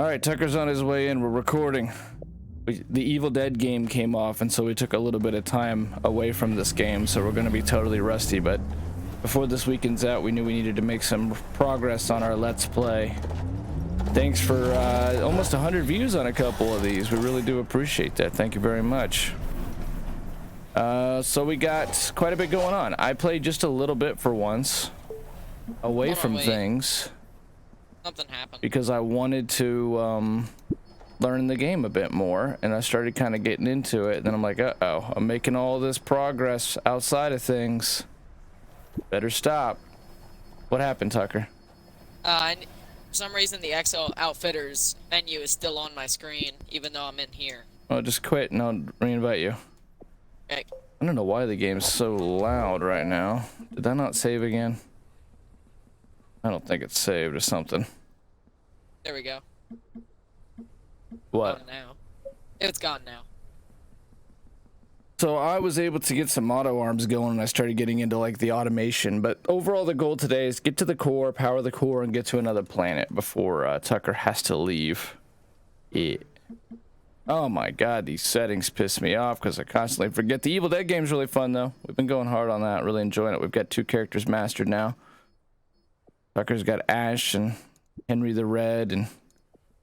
All right, Tucker's on his way in. We're recording. The Evil Dead game came off, and so we took a little bit of time away from this game, so we're going to be totally rusty. But before this weekend's out, we knew we needed to make some progress on our Let's Play. Thanks for almost 100 views on a couple of these. We really do appreciate that. Thank you very much. So we got quite a bit going on. I played just a little bit for once, away from things. Something happened. Because I wanted to learn the game a bit more, and I started kind of getting into it. Then I'm like, uh-oh, I'm making all this progress outside of things. Better stop. What happened, Tucker? For some reason, the XL Outfitters menu is still on my screen, even though I'm in here. Oh, just quit and I'll reinvite you. Okay. I don't know why the game's so loud right now. Did that not save again? I don't think it's saved or something. There we go. What? Gone now. It's gone now. So I was able to get some auto arms going, and I started getting into like the automation. But overall, the goal today is get to the core, power the core, and get to another planet before Tucker has to leave. Yeah. Oh my god, these settings piss me off because I constantly forget. The Evil Dead game's really fun though. We've been going hard on that, really enjoying it. We've got 2 characters mastered now. Tucker's got Ash and Henry the Red, and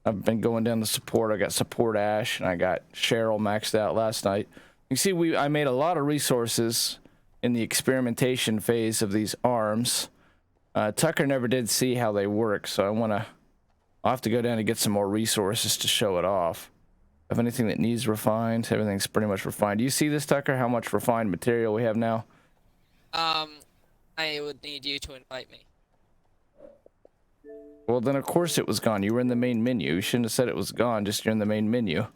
I've been going down to support. I got support Ash, and I got Cheryl maxed out last night. You see, I made a lot of resources in the experimentation phase of these arms. Tucker never did see how they work, so I'll have to go down and get some more resources to show it off. If anything that needs refined, everything's pretty much refined. Do you see this, Tucker, how much refined material we have now? I would need you to invite me. Well, then of course it was gone. You were in the main menu. You shouldn't have said it was gone, just you're in the main menu.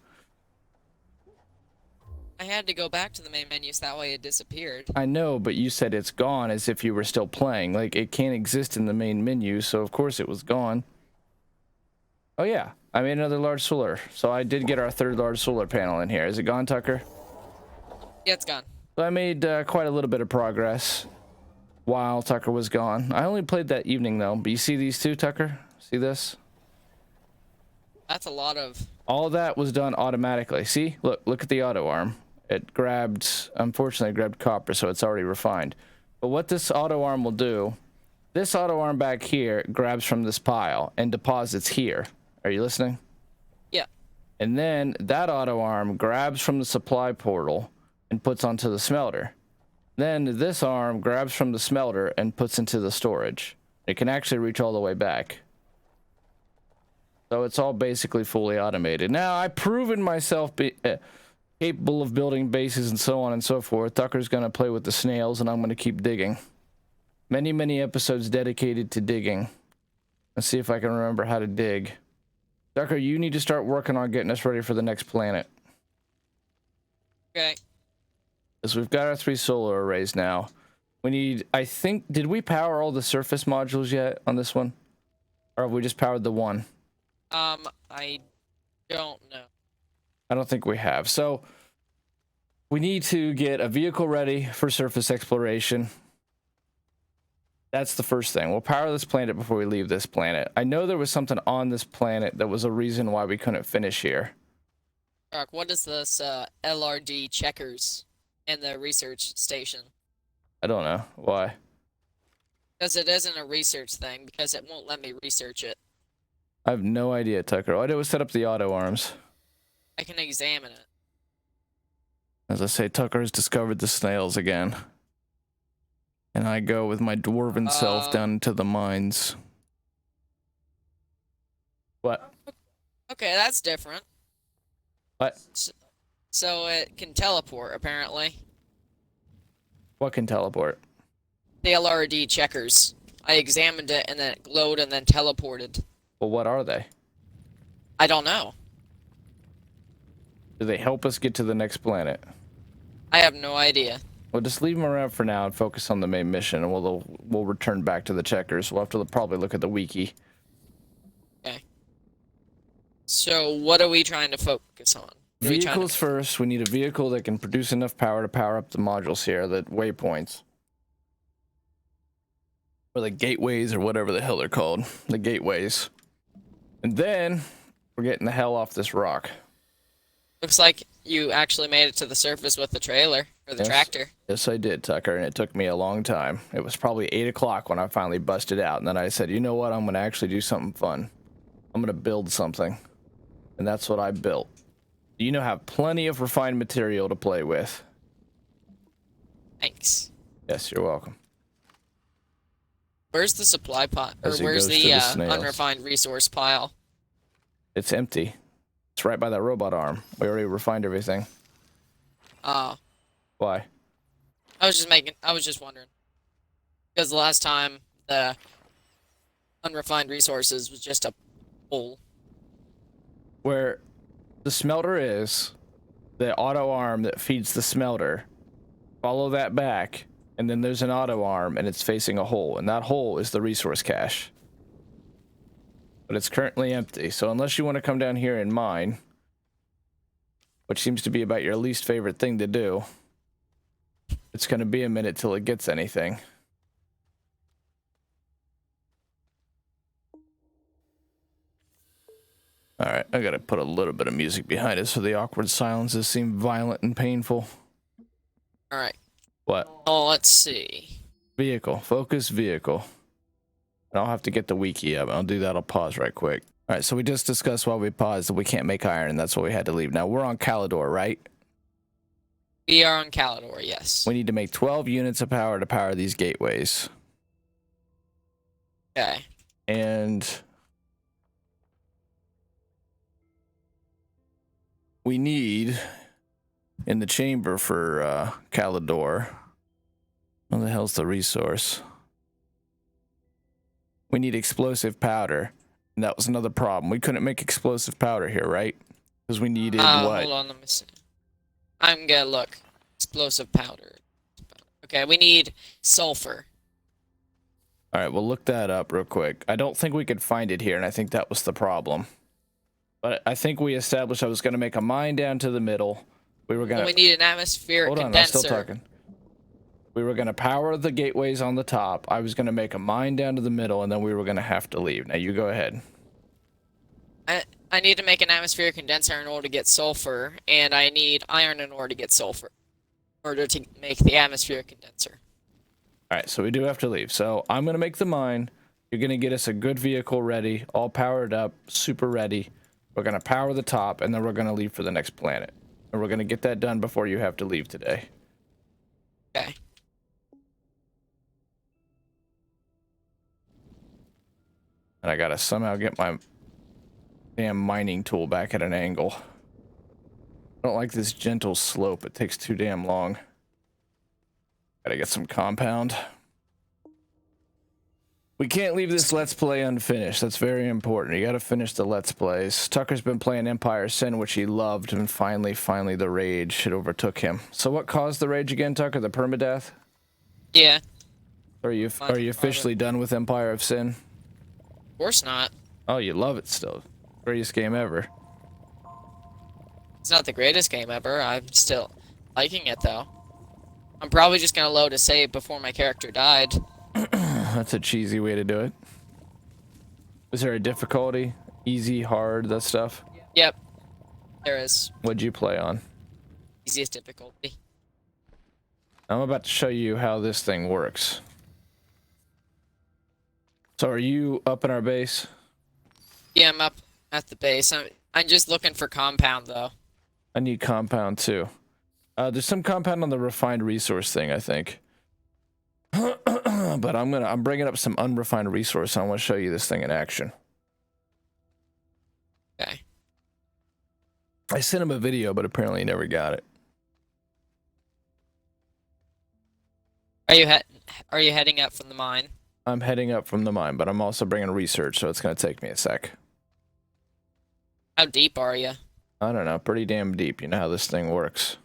I had to go back to the main menu so that way it disappeared. I know, but you said it's gone as if you were still playing. Like, it can't exist in the main menu, so of course it was gone. Oh yeah, I made another large solar. So I did get our 3rd large solar panel in here. Is it gone, Tucker? Yeah, it's gone. So I made quite a little bit of progress while Tucker was gone. I only played that evening though, but you see these 2, Tucker? See this? That's a lot of... All that was done automatically. See? Look at the auto arm. It grabbed, unfortunately it grabbed copper, so it's already refined. But what this auto arm will do, this auto arm back here grabs from this pile and deposits here. Are you listening? Yeah. And then that auto arm grabs from the supply portal and puts onto the smelter. Then this arm grabs from the smelter and puts into the storage. It can actually reach all the way back. So it's all basically fully automated. Now, I've proven myself capable of building bases and so on and so forth. Tucker's going to play with the snails, and I'm going to keep digging. Many, many episodes dedicated to digging. Let's see if I can remember how to dig. Tucker, you need to start working on getting us ready for the next planet. Okay. Because we've got our 3 solar arrays now. We need, I think, did we power all the surface modules yet on this one? Or have we just powered the 1? I don't know. I don't think we have. So we need to get a vehicle ready for surface exploration. That's the first thing. We'll power this planet before we leave this planet. I know there was something on this planet that was a reason why we couldn't finish here. Doc, what is this, LRD checkers in the research station? I don't know. Why? Because it isn't a research thing, because it won't let me research it. I have no idea, Tucker. All I did was set up the auto arms. I can examine it. As I say, Tucker has discovered the snails again. And I go with my dwarven self down into the mines. What? Okay, that's different. What? So it can teleport, apparently. What can teleport? The LRD checkers. I examined it, and then it glowed and then teleported. Well, what are they? I don't know. Do they help us get to the next planet? I have no idea. Well, just leave them around for now and focus on the main mission, and we'll return back to the checkers. We'll have to probably look at the wiki. Okay. So what are we trying to focus on? Vehicles first. We need a vehicle that can produce enough power to power up the modules here, the waypoints. Or the gateways, or whatever the hell they're called. The gateways. And then We're getting the hell off this rock. Looks like you actually made it to the surface with the trailer, or the tractor. Yes, I did, Tucker, and it took me a long time. It was probably 8 o'clock when I finally busted out, and then I said, you know what, I'm going to actually do something fun. I'm going to build something, and that's what I built. You know, have plenty of refined material to play with. Thanks. Yes, you're welcome. Where's the supply pot? Or As it where's goes the to the snails. unrefined resource pile? It's empty. It's right by that robot arm. We already refined everything. Oh. Why? I was just wondering. Because the last time the unrefined resources was just a hole. Where the smelter is, the auto arm that feeds the smelter, follow that back, and then there's an auto arm and it's facing a hole, and that hole is the resource cache. But it's currently empty, so unless you want to come down here and mine, which seems to be about your least favorite thing to do, it's going to be a minute till it gets anything. Alright, I gotta put a little bit of music behind it so the awkward silences seem violent and painful. Alright. What? Oh, let's see. Vehicle. Focus vehicle. And I'll have to get the wiki up. I'll do that. I'll pause right quick. Alright, so we just discussed while we paused that we can't make iron, and that's why we had to leave. Now, we're on Calidor, right? We are on Calidor, yes. We need to make 12 units of power to power these gateways. Okay. And we need, in the chamber for Calidor, what the hell's the resource? We need explosive powder. And that was another problem. We couldn't make explosive powder here, right? Because we needed what? Hold on, let me see. I'm gonna look. Explosive powder. Okay, we need sulfur. Alright, we'll look that up real quick. I don't think we could find it here, and I think that was the problem. But I think we established I was going to make a mine down to the middle. We were going to... We need an atmospheric Hold on, condenser. I'm still talking. We were going to power the gateways on the top. I was going to make a mine down to the middle, and then we were going to have to leave. Now, you go ahead. I need to make an atmospheric condenser in order to get sulfur, and I need iron in order to get sulfur. In order to make the atmospheric condenser. Alright, so we do have to leave. So, I'm going to make the mine. You're going to get us a good vehicle ready, all powered up, super ready. We're going to power the top, and then we're going to leave for the next planet. And we're going to get that done before you have to leave today. Okay. And I gotta somehow get my damn mining tool back at an angle. I don't like this gentle slope. It takes too damn long. Gotta get some compound. We can't leave this Let's Play unfinished. That's very important. You gotta finish the Let's Plays. Tucker's been playing Empire Sin, which he loved, and finally the rage, it overtook him. So what caused the rage again, Tucker? The permadeath? Yeah. Are you officially done with Empire of Sin? Of course not. Oh, you love it still. Greatest game ever. It's not the greatest game ever. I'm still liking it, though. I'm probably just gonna load a save before my character died. That's a cheesy way to do it. Is there a difficulty? Easy, hard, that stuff? Yep. There is. What'd you play on? Easiest difficulty. I'm about to show you how this thing works. So are you up in our base? Yeah, I'm up at the base. I'm just looking for compound, though. I need compound too. There's some compound on the refined resource thing, I think. But I'm bringing up some unrefined resource. I want to show you this thing in action. Okay. I sent him a video, but apparently he never got it. Are you heading up from the mine? I'm heading up from the mine, but I'm also bringing research, so it's going to take me a sec. How deep are you? I don't know, pretty damn deep. You know how this thing works.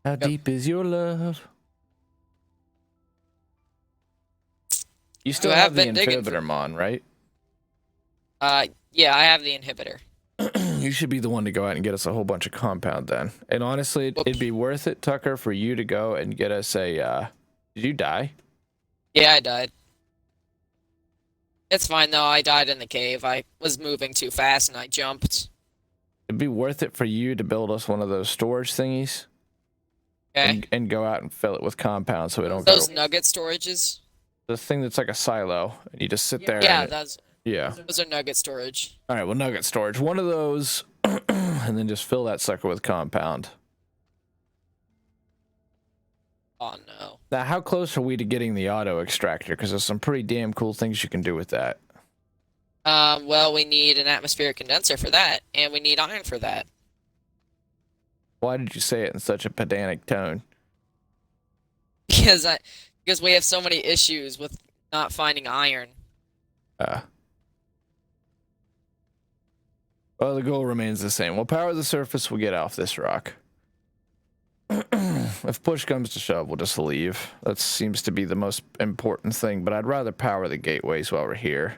How deep is your love? You still have the inhibitor mon, right? Yeah, I have the inhibitor. You should be the one to go out and get us a whole bunch of compound then. And honestly, it'd be worth it, Tucker, for you to go and get us a, did you die? Yeah, I died. It's fine though. I died in the cave. I was moving too fast and I jumped. It'd be worth it for you to build us one of those storage thingies Okay. and go out and fill it with compound so we don't Those go. nugget storages. The thing that's like a silo, and you just sit there. Yeah, And, that's yeah. those are nugget storage. All right. Well, nugget storage. One of those, and then just fill that sucker with compound. Oh no. Now, how close are we to getting the auto extractor? Because there's some pretty damn cool things you can do with that. Well, we need an atmospheric condenser for that, and we need iron for that. Why did you say it in such a pedantic tone? Because we have so many issues with not finding iron. Well, the goal remains the same. We'll power the surface, we'll get off this rock. If push comes to shove, we'll just leave. That seems to be the most important thing, but I'd rather power the gateways while we're here.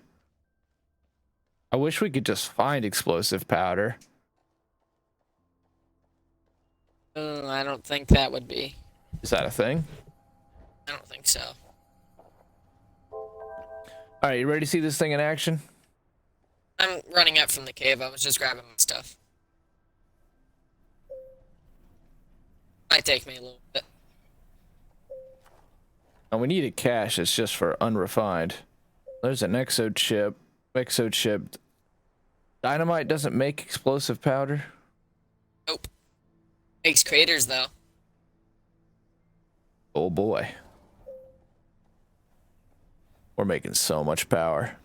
I wish we could just find explosive powder. I don't think that would be. Is that a thing? I don't think so. All right, you ready to see this thing in action? I'm running up from the cave. I was just grabbing my stuff. Might take me a little bit. And we need a cache that's just for unrefined. There's an exo chip. Exo chip. Dynamite doesn't make explosive powder. Nope. Makes craters though. Oh boy. We're making so much power.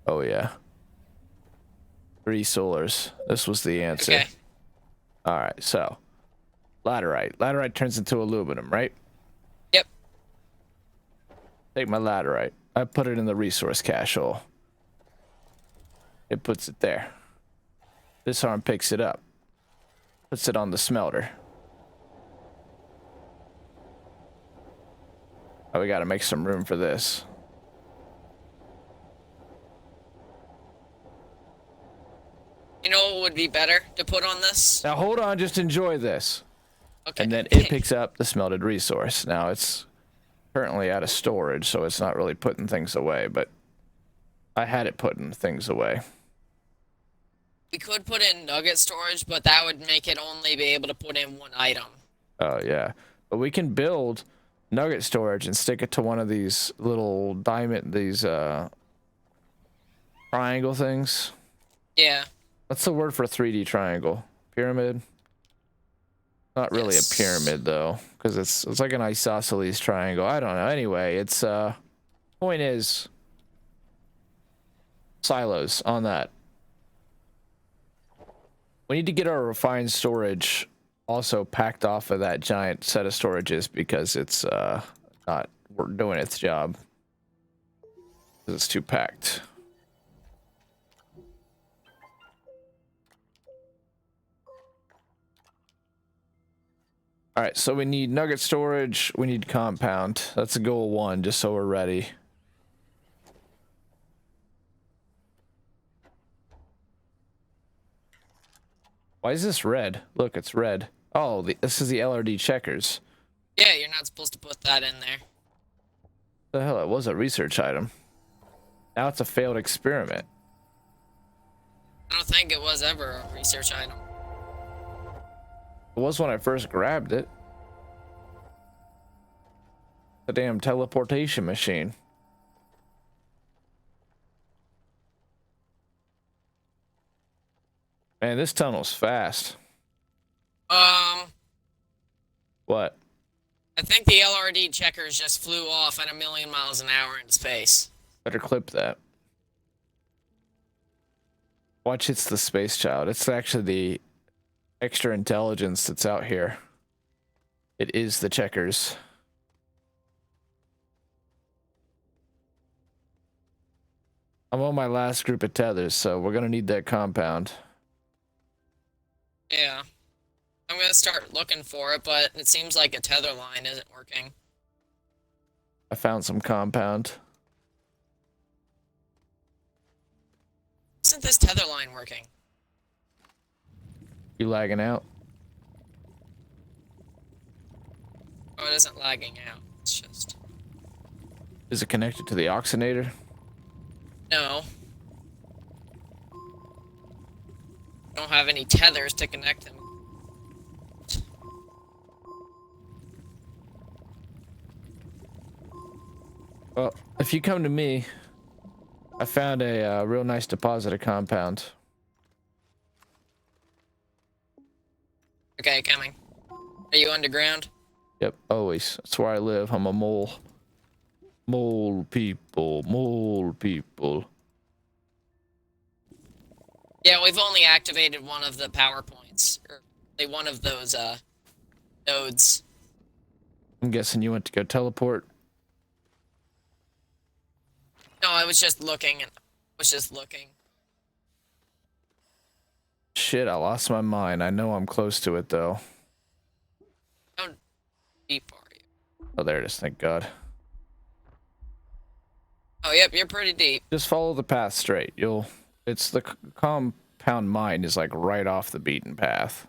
Oh yeah. 3 solars. This was the answer. Okay. Alright, so. Laterite. Laterite turns into aluminum, right? Yep. Take my laterite. I put it in the resource cache hole. It puts it there. This arm picks it up. Puts it on the smelter. Oh, we gotta make some room for this. You know what would be better to put on this? Now hold on, just enjoy this. Okay. And then it picks up the smelted resource. Now it's currently out of storage, so it's not really putting things away, but I had it putting things away. We could put in nugget storage, but that would make it only be able to put in one item. Oh yeah, but we can build nugget storage and stick it to one of these little diamond, these triangle things. Yeah. What's the word for a 3D triangle? Pyramid? Not really Yes. a pyramid though, because it's like an isosceles triangle. I don't know. Anyway, it's point is silos on that. We need to get our refined storage also packed off of that giant set of storages because it's not doing its job. 'Cause it's too packed. All right, so we need nugget storage, we need compound. That's a goal 1, just so we're ready. Why is this red? Look, it's red. Oh, this is the LRD checkers. Yeah, you're not supposed to put that in there. The hell, it was a research item. Now it's a failed experiment. I don't think it was ever a research item. It was when I first grabbed it. The damn teleportation machine. Man, this tunnel's fast. What? I think the LRD checkers just flew off at 1,000,000 miles an hour into space. Better clip that. Watch, it's the space child. It's actually the extra intelligence that's out here. It is the checkers. I'm on my last group of tethers, so we're gonna need that compound. Yeah. I'm gonna start looking for it, but it seems like a tether line isn't working. I found some compound. Isn't this tether line working? You lagging out? Oh, it isn't lagging out. It's just... Is it connected to the oxygenator? No. Don't have any tethers to connect them. Well, if you come to me, I found a real nice deposit of compound. Okay, coming. Are you underground? Yep, always. That's where I live. I'm a mole. Mole people, mole people. Yeah, we've only activated one of the power points. Or one of those, nodes. I'm guessing you went to go teleport. No, I was just looking. Shit, I lost my mind. I know I'm close to it, though. How deep are you? Oh, there it is. Thank God. Oh, yep, you're pretty deep. Just follow the path straight. It's the compound mine is like right off the beaten path.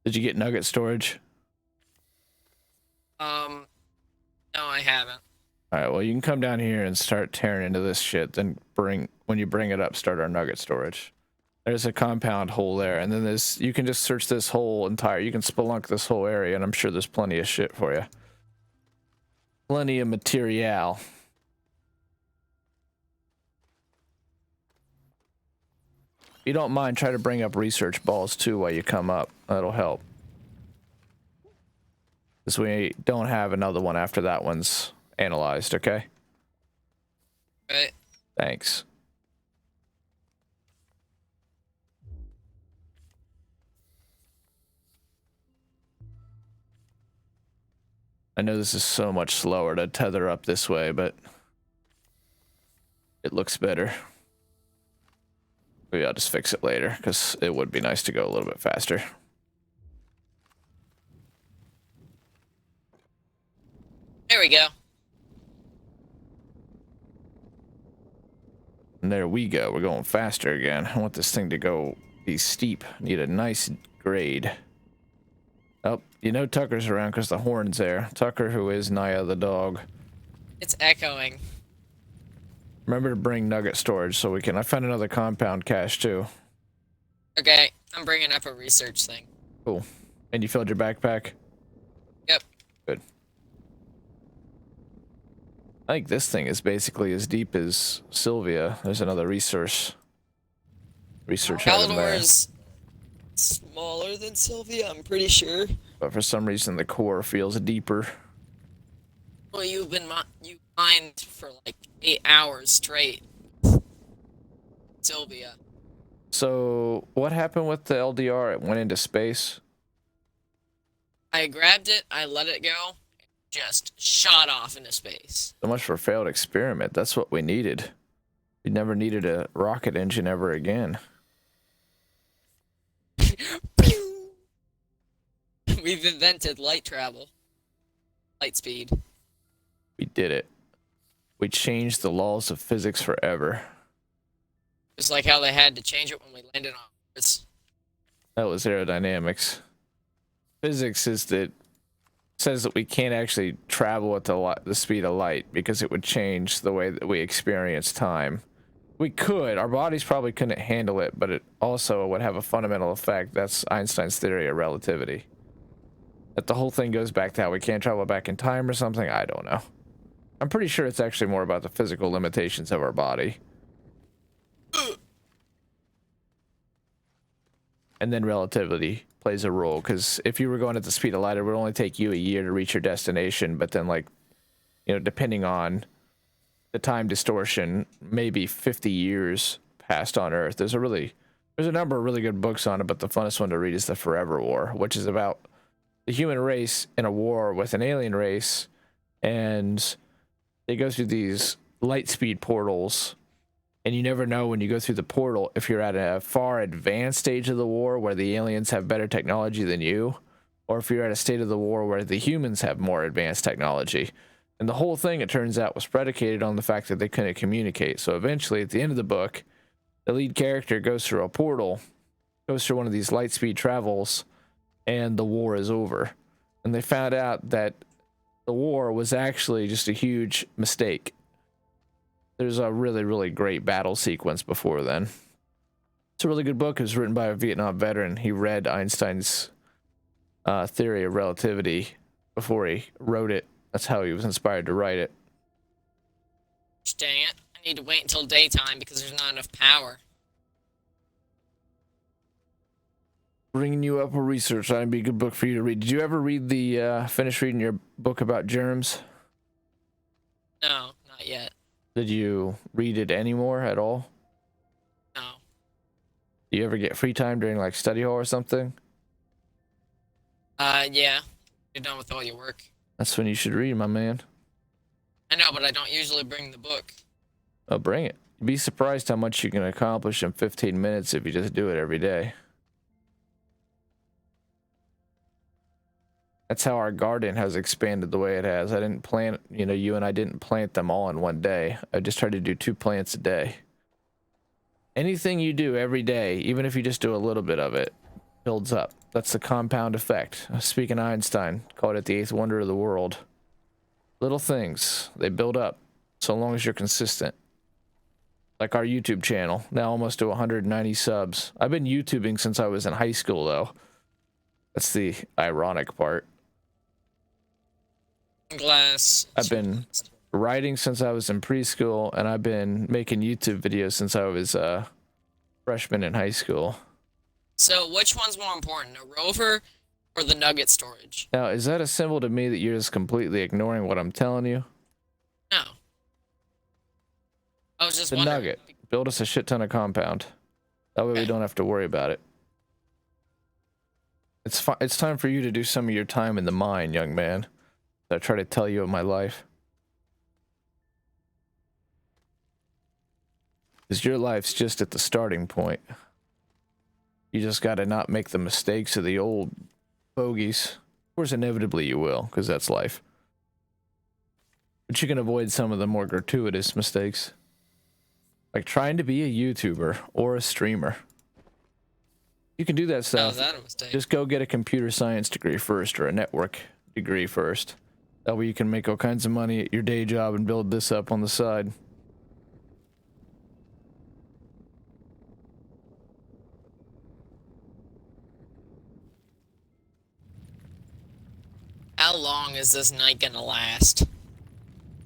Did you get nugget storage? No, I haven't. All right, well, you can come down here and start tearing into this shit. Then when you bring it up, start our nugget storage. There's a compound hole there, and then you can just search this whole you can spelunk this whole area, and I'm sure there's plenty of shit for you. Plenty of material. If you don't mind, try to bring up research balls too while you come up. That'll help. Because we don't have another one after that one's analyzed, okay? Right. Thanks. I know this is so much slower to tether up this way, but it looks better. Maybe I'll just fix it later, because it would be nice to go a little bit faster. There we go. And there we go. We're going faster again. I want this thing to be steep. Need a nice grade. Oh, you know Tucker's around because the horn's there. Tucker, who is Naya the dog. It's echoing. Remember to bring nugget storage so we can... I found another compound cache too. Okay, I'm bringing up a research thing. Cool. And you filled your backpack? Yep. Good. I think this thing is basically as deep as Sylvia. There's another research item there. Galador's smaller than Sylvia, I'm pretty sure. But for some reason the core feels deeper. Well, you mined for like 8 hours straight. Sylvia. So, what happened with the LDR? It went into space? I grabbed it, I let it go, just shot off into space. So much for a failed experiment. That's what we needed. We never needed a rocket engine ever again. We've invented light travel. Light speed. We did it. We changed the laws of physics forever. Just like how they had to change it when we landed on Earth. That was aerodynamics. Physics says that we can't actually travel at the speed of light because it would change the way that we experience time. We could. Our bodies probably couldn't handle it, but it also would have a fundamental effect. That's Einstein's theory of relativity. That the whole thing goes back to how we can't travel back in time or something. I don't know. I'm pretty sure it's actually more about the physical limitations of our body. And then relativity plays a role, because if you were going at the speed of light, it would only take you a year to reach your destination, but then, like, you know, depending on the time distortion, maybe 50 years passed on Earth. There's a number of really good books on it, but the funnest one to read is The Forever War, which is about the human race in a war with an alien race, and they go through these light speed portals, and you never know when you go through the portal if you're at a far advanced stage of the war where the aliens have better technology than you, or if you're at a state of the war where the humans have more advanced technology. And the whole thing, it turns out, was predicated on the fact that they couldn't communicate. So eventually, at the end of the book, the lead character goes through a portal, goes through one of these light speed travels, and the war is over. And they found out that the war was actually just a huge mistake. There's a really, really great battle sequence before then. It's a really good book. It was written by a Vietnam veteran. He read Einstein's theory of relativity before he wrote it. That's how he was inspired to write it. Dang it. I need to wait until daytime because there's not enough power. Bringing you up a research, that'd be a good book for you to read. Did you ever read finish reading your book about germs? No, not yet. Did you read it anymore at all? No. Do you ever get free time during like study hall or something? Yeah. You're done with all your work. That's when you should read, my man. I know, but I don't usually bring the book. Oh, bring it. You'd be surprised how much you can accomplish in 15 minutes if you just do it every day. That's how our garden has expanded the way it has. I didn't plant, you and I didn't plant them all in one day. I just tried to do 2 plants a day. Anything you do every day, even if you just do a little bit of it, builds up. That's the compound effect. Speaking of Einstein, called it the 8th wonder of the world. Little things, they build up so long as you're consistent. Like our YouTube channel, now almost to 190 subs. I've been YouTubing since I was in high school, though. That's the ironic part. Glass. I've been writing since I was in preschool, and I've been making YouTube videos since I was a freshman in high school. So, which one's more important, a rover or the nugget storage? Now, is that a symbol to me that you're just completely ignoring what I'm telling you? No. I was just The wondering. nugget. Build us a shit ton of compound. That way we don't have to worry about it. It's time for you to do some of your time in the mine, young man. I try to tell you of my life. Because your life's just at the starting point. You just gotta not make the mistakes of the old bogeys. Of course, inevitably you will, because that's life. But you can avoid some of the more gratuitous mistakes. Like trying to be a YouTuber or a streamer. You can do that stuff. How's that a mistake? Just go get a computer science degree first or a network degree first. That way you can make all kinds of money at your day job and build this up on the side. How long is this night gonna last?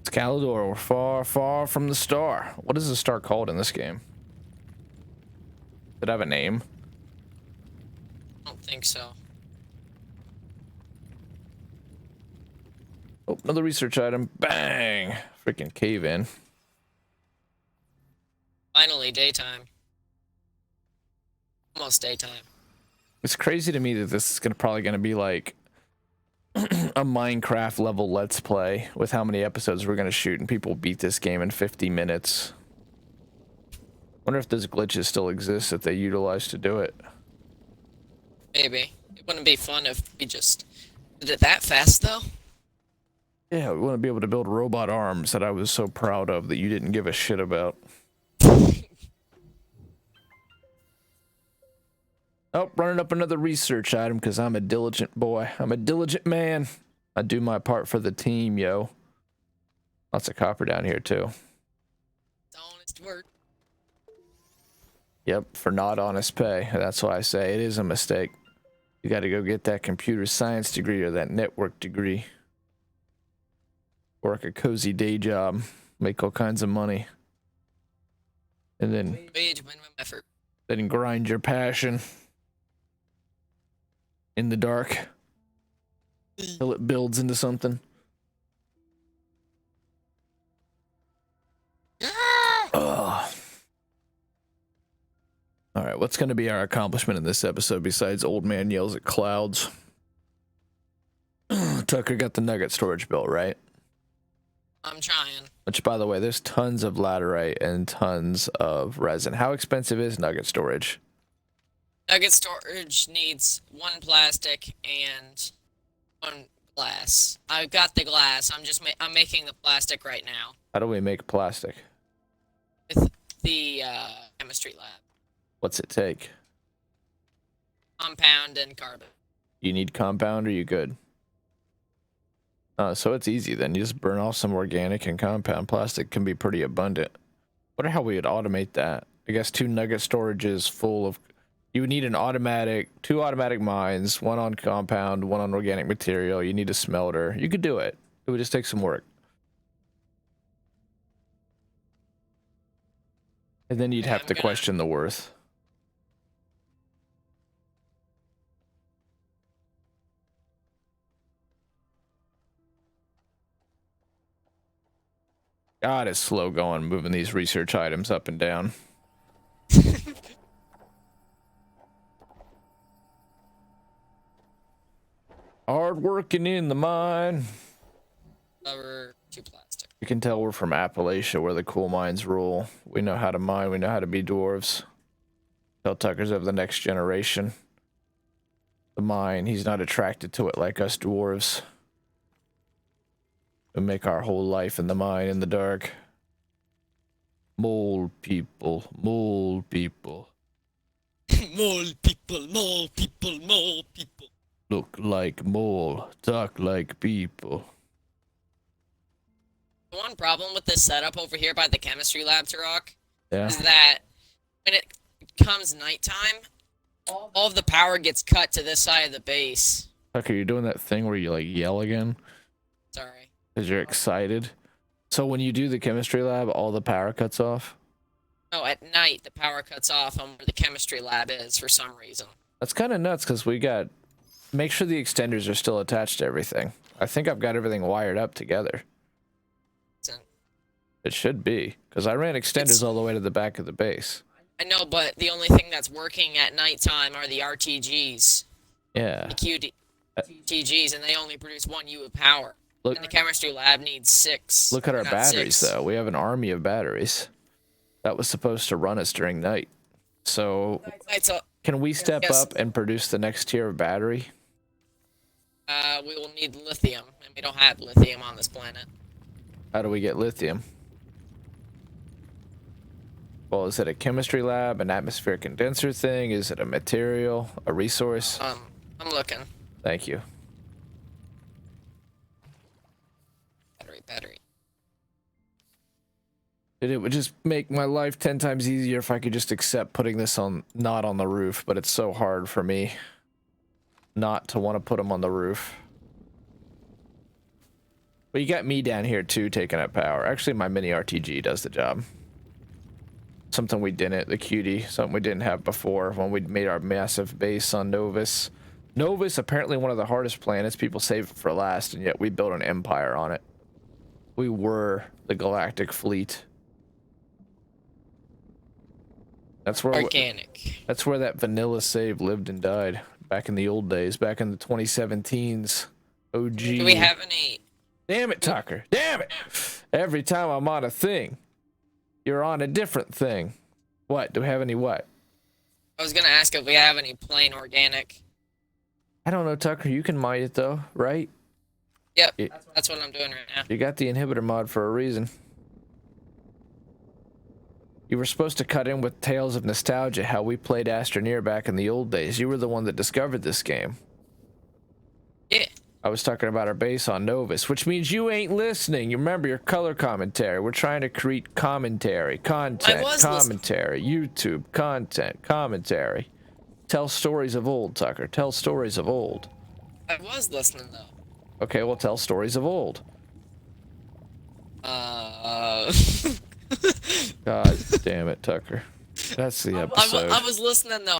It's Calidor. We're far, far from the star. What is the star called in this game? Did it have a name? I don't think so. Oh, another research item. Bang! Freaking cave in. Finally, daytime. Almost daytime. It's crazy to me that this is probably gonna be like a Minecraft level let's play with how many episodes we're gonna shoot, and people beat this game in 50 minutes. Wonder if those glitches still exist that they utilize to do it. Maybe. It wouldn't be fun if we just did it that fast, though. Yeah, we want to be able to build robot arms that I was so proud of that you didn't give a shit about. Oh, running up another research item because I'm a diligent boy. I'm a diligent man. I do my part for the team, yo. Lots of copper down here, too. It's honest work. Yep, for not honest pay. That's why I say it is a mistake. You got to go get that computer science degree or that network degree. Work a cozy day job. Make all kinds of money. And then Wage minimum effort. then grind your passion in the dark till it builds into something. Ugh. All right, what's going to be our accomplishment in this episode besides old man yells at clouds? Tucker got the nugget storage built, right? I'm trying. Which, by the way, there's tons of laterite and tons of resin. How expensive is nugget storage? Nugget storage needs 1 plastic and 1 Glass. I've got the glass. I'm making the plastic right now How do we make plastic? with the chemistry lab. What's it take? Compound and carbon. You need compound or you good? So it's easy then. You just burn off some organic and compound. Plastic can be pretty abundant. Wonder how we would automate that. I guess 2 nugget storages full of... You would need two automatic mines, 1 on compound, 1 on organic material. You need a smelter. You could do it. It would just take some work. And then you'd have to question the worth. God, it's slow going, moving these research items up and down. Hard working in the mine. Cover 2 plastic. You can tell we're from Appalachia, where the coal mines rule. We know how to mine. We know how to be dwarves. Tell Tucker's of the next generation. The mine, he's not attracted to it like us dwarves. We make our whole life in the mine in the dark. Mole people, mole people. Mole people, mole people, mole people. Look like mole, talk like people. The one problem with this setup over here by the chemistry lab, Turok, Yeah. is that when it comes nighttime, all of the power gets cut to this side of the base. Tucker, you're doing that thing where you like yell again? Sorry. Because you're excited. So when you do the chemistry lab, all the power cuts off? No, at night the power cuts off on where the chemistry lab is for some reason. That's kind of nuts because we got... Make sure the extenders are still attached to everything. I think I've got everything wired up together. It should be, because I ran extenders all the way to the back of the base. I know, but the only thing that's working at nighttime are the RTGs. Yeah. The QTGs, and they only produce 1 U of power. Look, And the chemistry lab needs 6. look at our Not batteries, 6. though. We have an army of batteries. That was supposed to run us during night. So, can we step up and produce the next tier of battery? We will need lithium, and we don't have lithium on this planet. How do we get lithium? Well, is it a chemistry lab, an atmosphere condenser thing? Is it a material, a resource? I'm looking. Thank you. Battery. It would just make my life 10 times easier if I could just accept putting this on, not on the roof, but it's so hard for me not to want to put them on the roof. But you got me down here too, taking up power. Actually, my mini RTG does the job. Something we didn't, the cutie, something we didn't have before when we made our massive base on Novus. Novus, apparently one of the hardest planets. People save it for last, and yet we built an empire on it. We were the galactic fleet. That's where Organic. That's where that vanilla save lived and died back in the old days, back in the 2017s. OG. Do we have any? Damn it, Tucker. Damn it. Every time I'm on a thing, you're on a different thing. What? Do we have any what? I was gonna ask if we have any plain organic. I don't know, Tucker. You can mine it though, right? Yep, that's what I'm doing right now. You got the inhibitor mod for a reason. You were supposed to cut in with Tales of Nostalgia, how we played Astroneer back in the old days. You were the one that discovered this game. Yeah. I was talking about our base on Novus, which means you ain't listening. You remember your color commentary. We're trying to create commentary, content, commentary, YouTube, content, commentary. Tell stories of old, Tucker. Tell stories of old. I was listening, though. Okay, well, tell stories of old. God damn it, Tucker. That's the episode. I was listening, though.